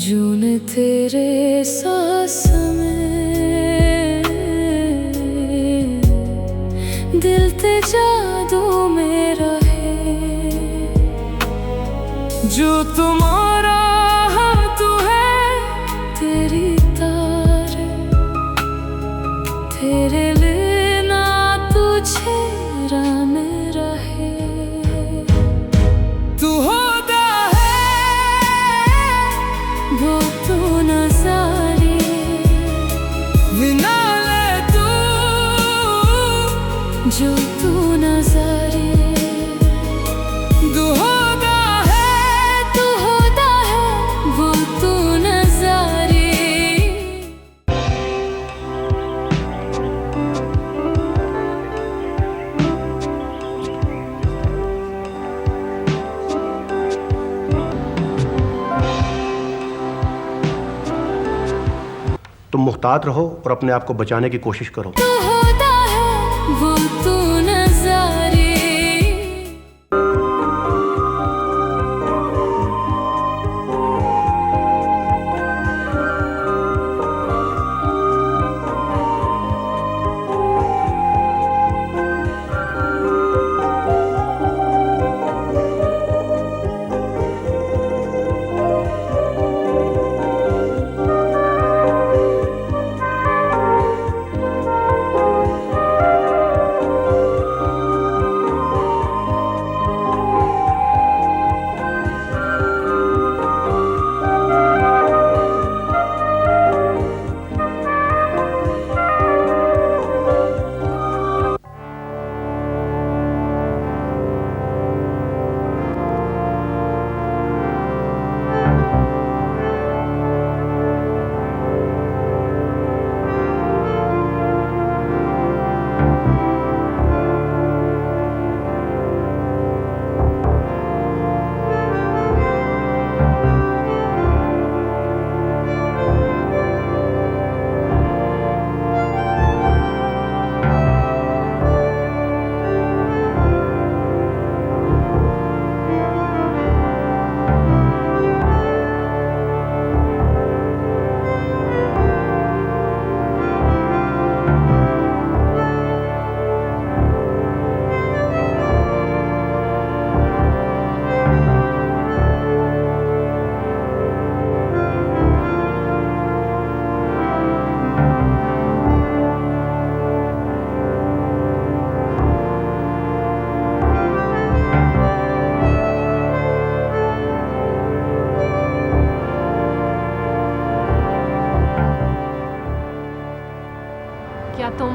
जून तेरे सांस में दिल ते जादू मेरा है जो तुम्हारा तू है तेरी तार तेरे लेना तुझे मेरा है तू होता वो तू नजारे बिना ले तू जो तू नजारे तू होता है वो तू नजारे तुम मुहतात रहो और अपने आप को बचाने की कोशिश करो। तू होता है वो तू नजारे क्या तुम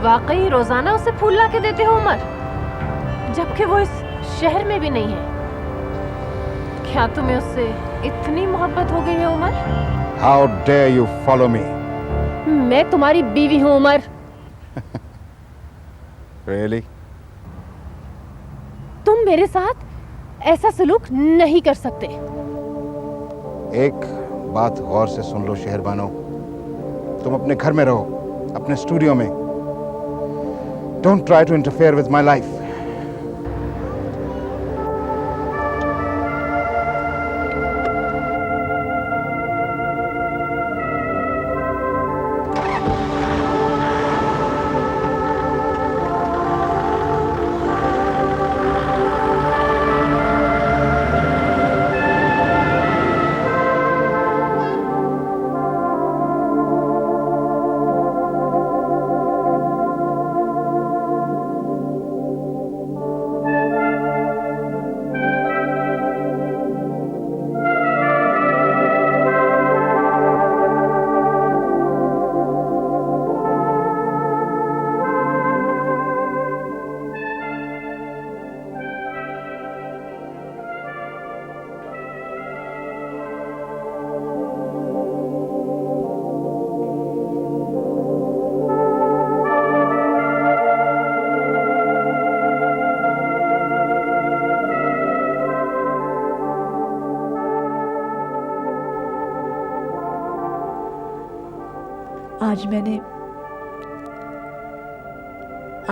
वाकई रोजाना उसे फूल ला के देते हो उमर, जबकि वो इस शहर में भी नहीं है? क्या तुम्हें उससे इतनी मोहब्बत हो गई है Umar? How dare you follow me? मैं तुम्हारी बीवी हूँ उमर। Really? तुम मेरे साथ ऐसा सलूक नहीं कर सकते। एक बात गौर से सुन लो शहरबानो, तुम अपने घर में रहो, अपने स्टूडियो में। Don't try to interfere with my life.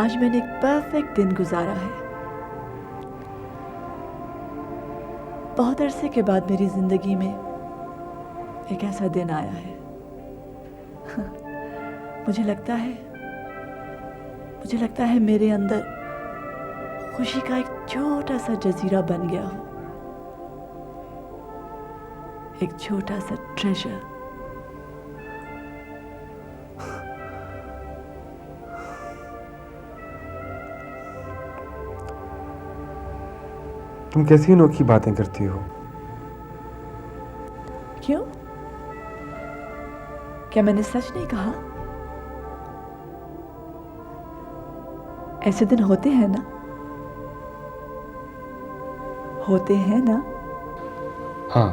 आज मैंने एक परफेक्ट दिन गुजारा है। बहुत अरसे के बाद मेरी जिंदगी में एक ऐसा दिन आया है। मुझे लगता है मेरे अंदर खुशी का एक छोटा सा जजीरा बन गया हो, एक छोटा सा ट्रेजर। तुम कैसी अनोखी बातें करती हो? क्यों? क्या मैंने सच नहीं कहा? ऐसे दिन होते हैं ना, होते हैं ना? हाँ,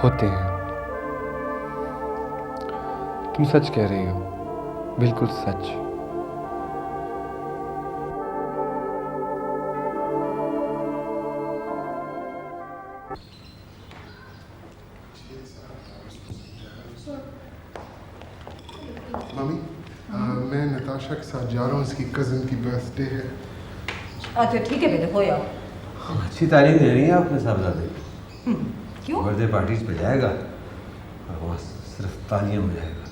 होते हैं। तुम सच कह रही हो, बिल्कुल सच। मम्मी, मैं नताशा के साथ जा रहा हूँ, इसकी कज़न की बर्थडे है। अच्छा ठीक है बेटा, हो आओ। अच्छी तारीफ दे रही हैं आपने साहबजादे। क्यों? बर्थडे पार्टीज पे जाएगा और वहाँ सिर्फ तालियां बजाएगा।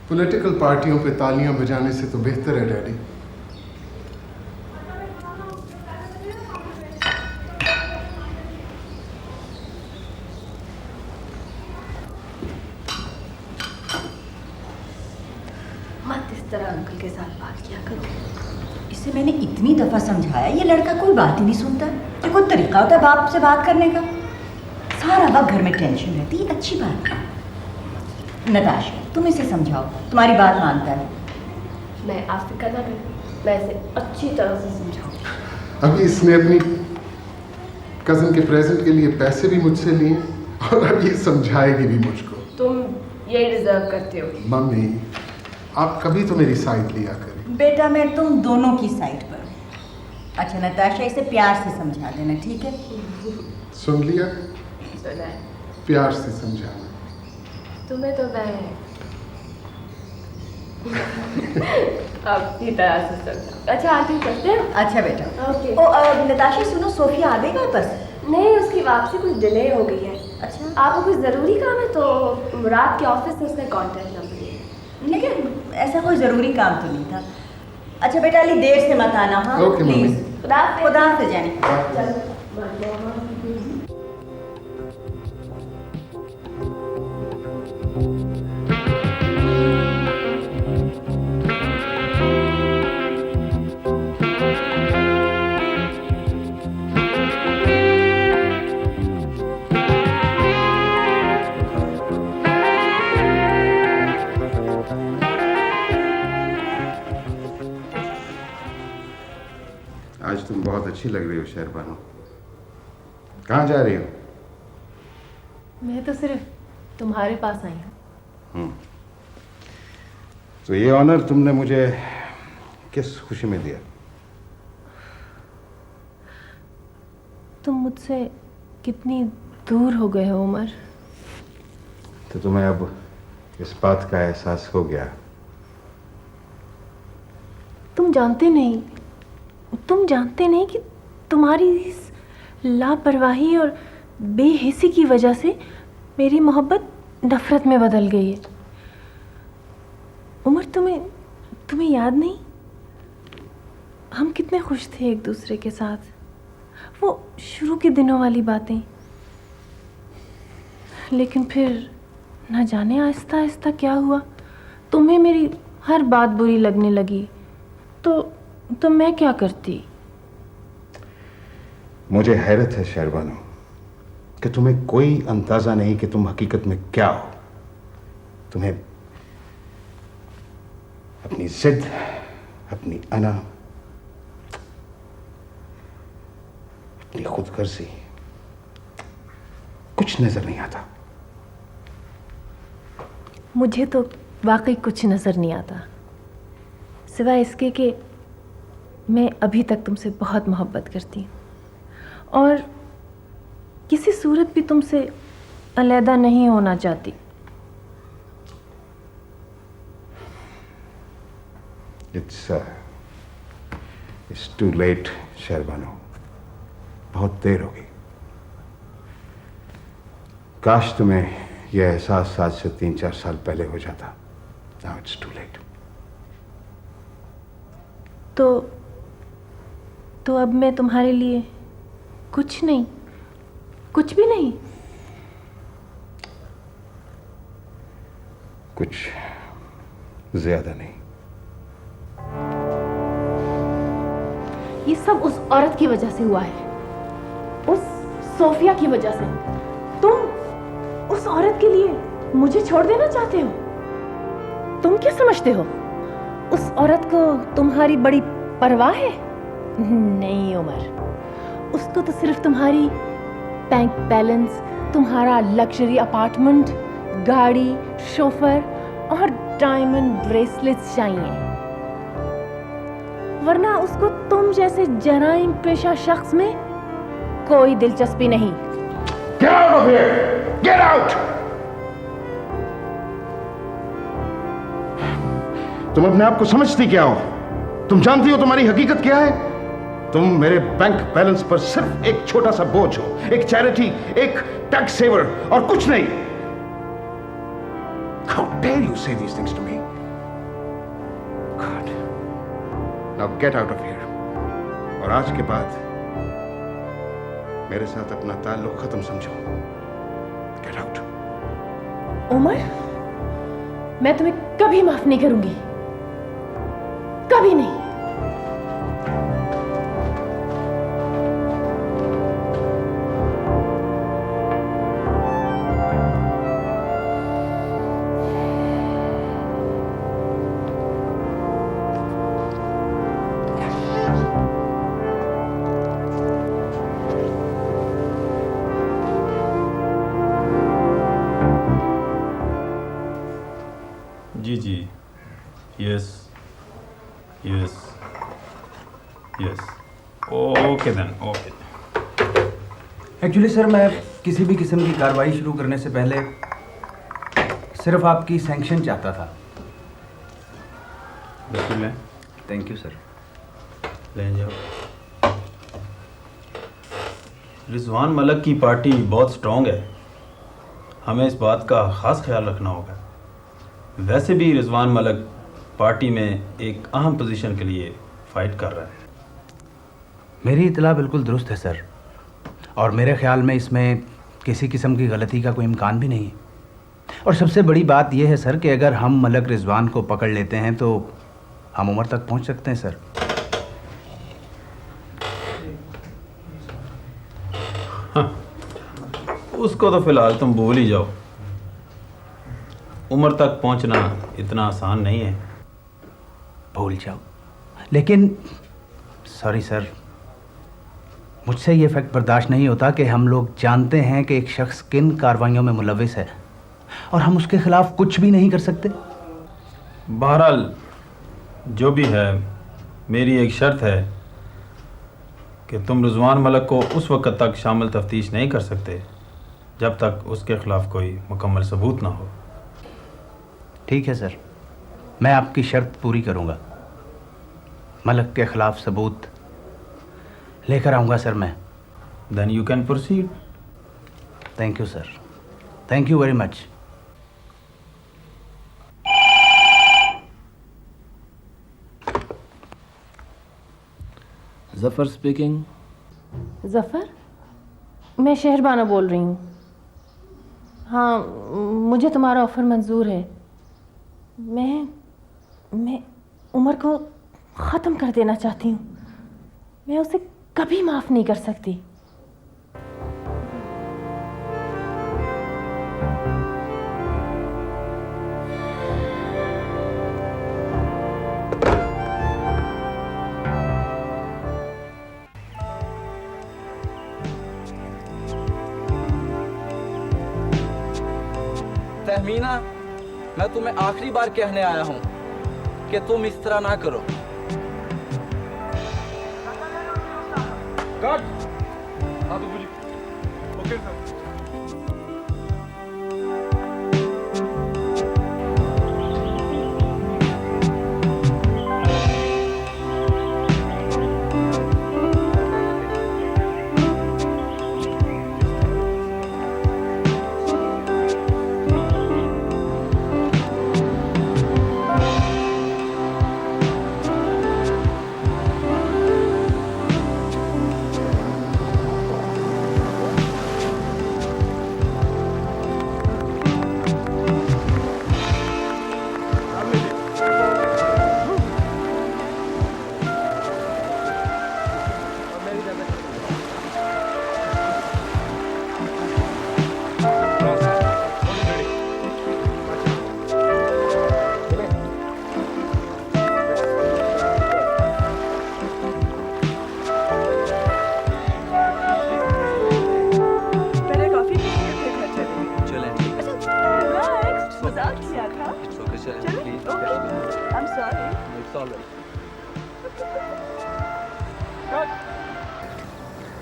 पॉलिटिकल पार्टियों पे तालियां बजाने से तो बेहतर है डैडी। मत इस तरह अंकल के साथ बात किया करो। इसे मैंने इतनी दफा समझाया, ये लड़का कोई बात ही नहीं सुनता। ये कोई तरीका होता है बाप से बात करने का? सारा वक्त घर में टेंशन रहती है, अच्छी बात है। नताशा, तुम इसे समझाओ, तुम्हारी बात मानता है। मैं आप फिक्र ना करूँ, मैं इसे अच्छी तरह से समझाऊँ। अभी इसने अपनी कज़न के प्रेजेंट के लिए पैसे भी मुझसे लिए और अब ये समझाएगी भी मुझको। तुम यही डिजर्व करते हो। मम्मी, आप कभी तो मेरी साइड लिया करें। बेटा मैं तुम दोनों की साइड पर हूँ। अच्छा नताशा, इसे प्यार से समझा देना, ठीक है? सुन लिया? सुना है। प्यार से समझाना। तुम्हें तो मैं अपनी तरह से समझा। अच्छा आंटी करते हैं। अच्छा बेटा। ओके। नताशा सुनो, सोफिया आ गई वापस? नहीं, उसकी वापसी कुछ डिले हो गई है। अच्छा। आपको कुछ ज़रूरी काम है तो मुराद के ऑफिस से उसका कॉन्टैक्ट नंबर दिया। लेकिन ऐसा कोई ज़रूरी काम तो नहीं था। अच्छा बेटा अली, देर से मत आना। हाँ ओके, मम्मी। प्लीज। खुदा हाफिज़ जानी। आज तुम बहुत अच्छी लग रही हो शहरबानो। कहाँ जा रही हो? मैं तो सिर्फ तुम्हारे पास आई हूँ। तो ये ऑनर तुमने मुझे किस खुशी में दिया? तुम मुझसे कितनी दूर हो गए हो उमर। तो तुम्हें अब इस बात का एहसास हो गया? तुम जानते नहीं कि तुम्हारी इस लापरवाही और बेहिसी की वजह से मेरी मोहब्बत नफरत में बदल गई है। उमर, तुम्हें याद नहीं हम कितने खुश थे एक दूसरे के साथ? वो शुरू के दिनों वाली बातें। लेकिन फिर न जाने आहिस्ता आहिस्ता क्या हुआ, तुम्हें मेरी हर बात बुरी लगने लगी। तो मैं क्या करती? मुझे हैरत है शहरबानो कि तुम्हें कोई अंदाजा नहीं कि तुम हकीकत में क्या हो। तुम्हें अपनी जिद, अपनी अना, अपनी खुदगर्जी कुछ नजर नहीं आता। मुझे तो वाकई कुछ नज़र नहीं आता, सिवाय इसके कि मैं अभी तक तुमसे बहुत मोहब्बत करती हूँ और किसी सूरत भी तुमसे अलहदा नहीं होना चाहती। It's too late शहरबानो, बहुत देर हो गई। काश तुम्हें यह एहसास आज से 3-4 साल पहले हो जाता। Now it's too late. तो अब मैं तुम्हारे लिए कुछ नहीं, कुछ भी नहीं। कुछ ज्यादा नहीं। ये सब उस औरत की वजह से हुआ है, उस सोफिया की वजह से। तुम उस औरत के लिए मुझे छोड़ देना चाहते हो? तुम क्या समझते हो? उस औरत को तुम्हारी बड़ी परवाह है? नहीं उमर, उसको तो सिर्फ तुम्हारी बैंक बैलेंस, तुम्हारा लग्जरी अपार्टमेंट, गाड़ी, शोफर और डायमंड ब्रेसलेट्स चाहिए, वरना उसको तुम जैसे जराइम पेशा शख्स में कोई दिलचस्पी नहीं। Get out of here! Get out! तुम अपने आप को समझती क्या हो? तुम जानती हो तुम्हारी हकीकत क्या है? तुम मेरे बैंक बैलेंस पर सिर्फ एक छोटा सा बोझ हो, एक चैरिटी, एक टैक्स सेवर और कुछ नहीं। How dare you say these things to me? God. Now get out of here. और आज के बाद मेरे साथ अपना ताल्लुक खत्म समझो। Get out. उमर, मैं तुम्हें कभी माफ नहीं करूंगी, कभी नहीं। जी, yes, okay then, okay. Actually sir, मैं किसी भी किस्म की कार्रवाई शुरू करने से पहले सिर्फ आपकी सैंक्शन चाहता था। बिल्कुल। Thank you sir. ले जाओ। रिजवान मलक की पार्टी बहुत स्ट्रॉन्ग है, हमें इस बात का ख़ास ख्याल रखना होगा। वैसे भी रिजवान मलक पार्टी में एक अहम पोजीशन के लिए फाइट कर रहा है। मेरी इतला बिल्कुल दुरुस्त है सर, और मेरे ख्याल में इसमें किसी किस्म की गलती का कोई इम्कान भी नहीं। और सबसे बड़ी बात यह है सर कि अगर हम मलक रिजवान को पकड़ लेते हैं तो हम उमर तक पहुंच सकते हैं सर। हाँ, उसको तो फिलहाल तुम भूल ही जाओ। उमर तक पहुंचना इतना आसान नहीं है। भूल जाओ, लेकिन सॉरी सर, मुझसे ये फैक्ट बर्दाश्त नहीं होता कि हम लोग जानते हैं कि एक शख्स किन कार्रवाइयों में मुलविस है और हम उसके खिलाफ कुछ भी नहीं कर सकते। बहरहाल जो भी है, मेरी एक शर्त है कि तुम रिजवान मलक को उस वक्त तक शामिल तफ्तीश नहीं कर सकते जब तक उसके खिलाफ कोई मुकम्मल सबूत ना हो। ठीक है सर, मैं आपकी शर्त पूरी करूंगा। मलक के खिलाफ सबूत लेकर आऊंगा सर मैं। Then you can proceed. Thank you sir, thank you very much. Zafar speaking. Zafar, मैं शहरबानो बोल रही हूँ। हाँ, मुझे तुम्हारा ऑफ़र मंजूर है। मैं उमर को ख़त्म कर देना चाहती हूँ। मैं उसे कभी माफ़ नहीं कर सकती। तहमीना, मैं तुम्हें आखिरी बार कहने आया हूं कि तुम इस तरह ना करो। कट। हाँ तो बोलिए। Okay sir.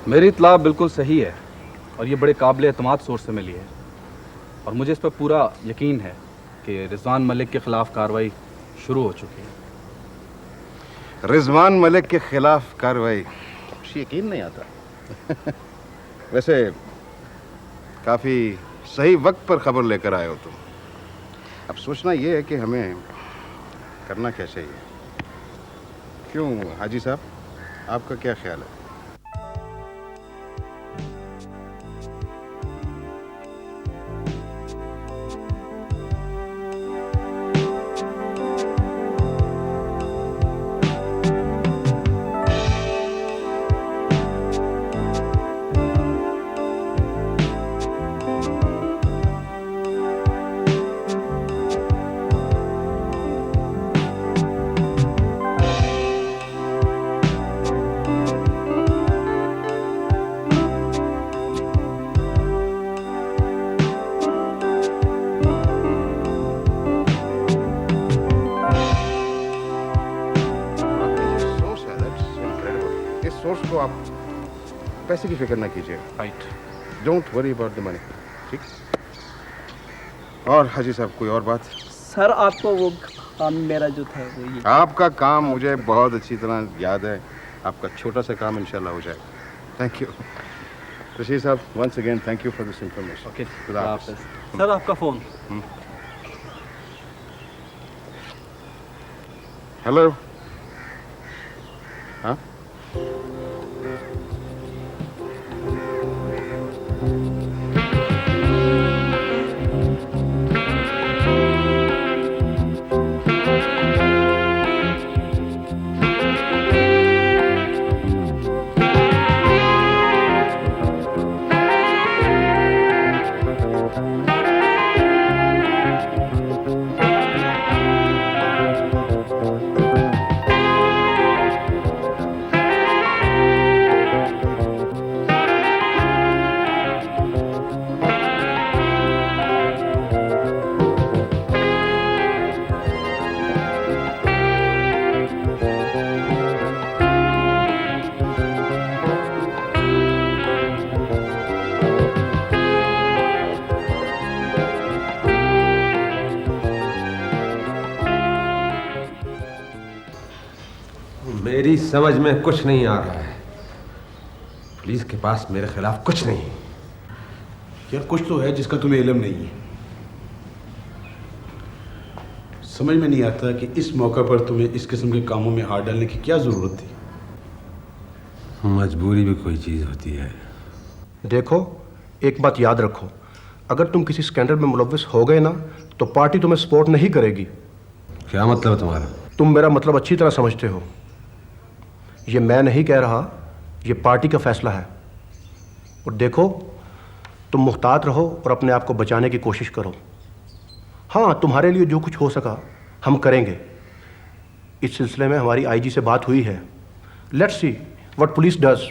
मेरी इत्तला बिल्कुल सही है और ये बड़े काबिल एतमाद सोर्स से मिली है और मुझे इस पर पूरा यकीन है कि रिजवान मलिक के खिलाफ कार्रवाई शुरू हो चुकी है। रिजवान मलिक के खिलाफ कार्रवाई, यकीन नहीं आता। वैसे काफ़ी सही वक्त पर खबर लेकर आए हो तुम। अब सोचना ये है कि हमें करना क्या चाहिए। क्यों हाजी साहब, आपका क्या ख्याल है? सोर्स को आप पैसे की फिक्र ना कीजिए। Right, don't worry about the money. ठीक। और हाजी साहब कोई और बात? सर आपको वो काम मेरा जो था वो ये। आपका काम मुझे बहुत अच्छी तरह याद है। आपका छोटा सा काम इंशाल्लाह हो जाएगा। Thank you Rashid sahab, once again thank you for this information. Okay, खुदा हाफिज़। सर आपका फ़ोन। हेलो। हाँ, मेरी समझ में कुछ नहीं आ रहा है। पुलिस के पास मेरे खिलाफ कुछ नहीं है। यार कुछ तो है जिसका तुम्हें इल्म नहीं है। समझ में नहीं आता कि इस मौका पर तुम्हें इस किस्म के कामों में हाथ डालने की क्या ज़रूरत थी। मजबूरी भी कोई चीज़ होती है। देखो, एक बात याद रखो, अगर तुम किसी स्कैंडल में मुलव्विस हो गए ना तो पार्टी तुम्हें सपोर्ट नहीं करेगी। क्या मतलब है तुम्हारा? तुम मेरा मतलब अच्छी तरह समझते हो। ये मैं नहीं कह रहा, ये पार्टी का फैसला है। और देखो, तुम मुहतात रहो और अपने आप को बचाने की कोशिश करो। हाँ, तुम्हारे लिए जो कुछ हो सका हम करेंगे। इस सिलसिले में हमारी आईजी से बात हुई है। Let's see what police does.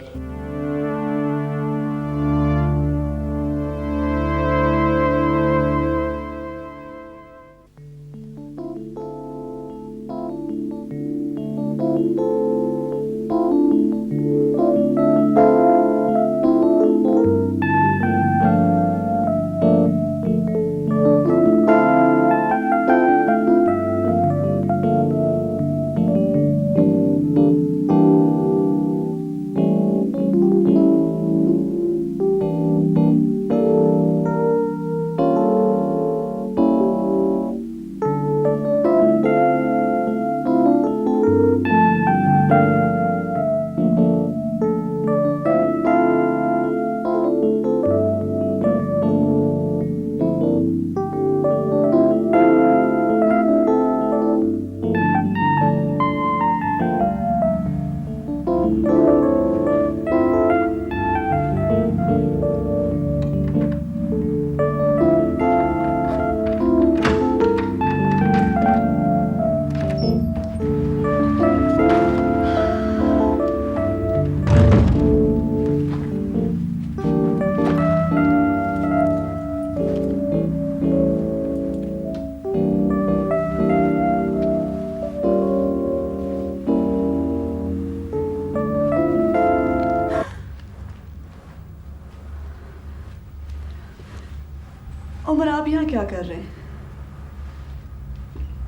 यहाँ क्या कर रहे हैं?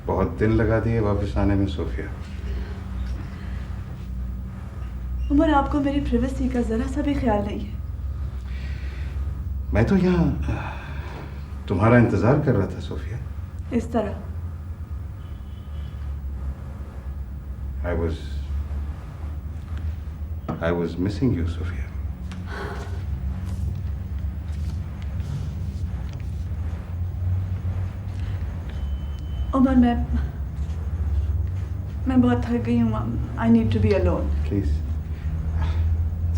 बहुत दिन लगा दिए वापस आने में सोफिया। उमर, आपको मेरी प्राइवेसी का जरा सा भी ख्याल नहीं है। मैं तो यहाँ तुम्हारा इंतजार कर रहा था सोफिया। इस तरह I was missing you, Sophia. Umar, मैं बहुत थक गई हूँ। I need to be alone. Please,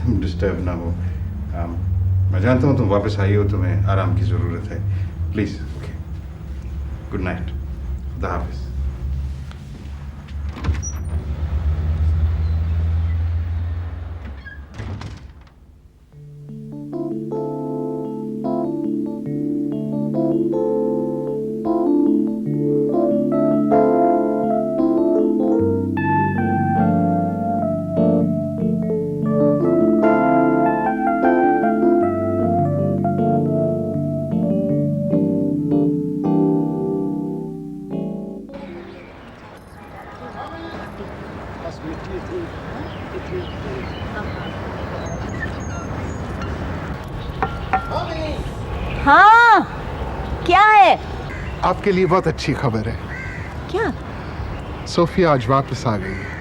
तुम डिस्टर्ब ना हो। मैं जानता हूँ तुम वापस आई हो, तुम्हें आराम की ज़रूरत है। Please, okay. Good night. खुदा हाफिज़। हाँ, क्या है? आपके लिए बहुत अच्छी खबर है। क्या? सोफिया आज वापस आ गई है।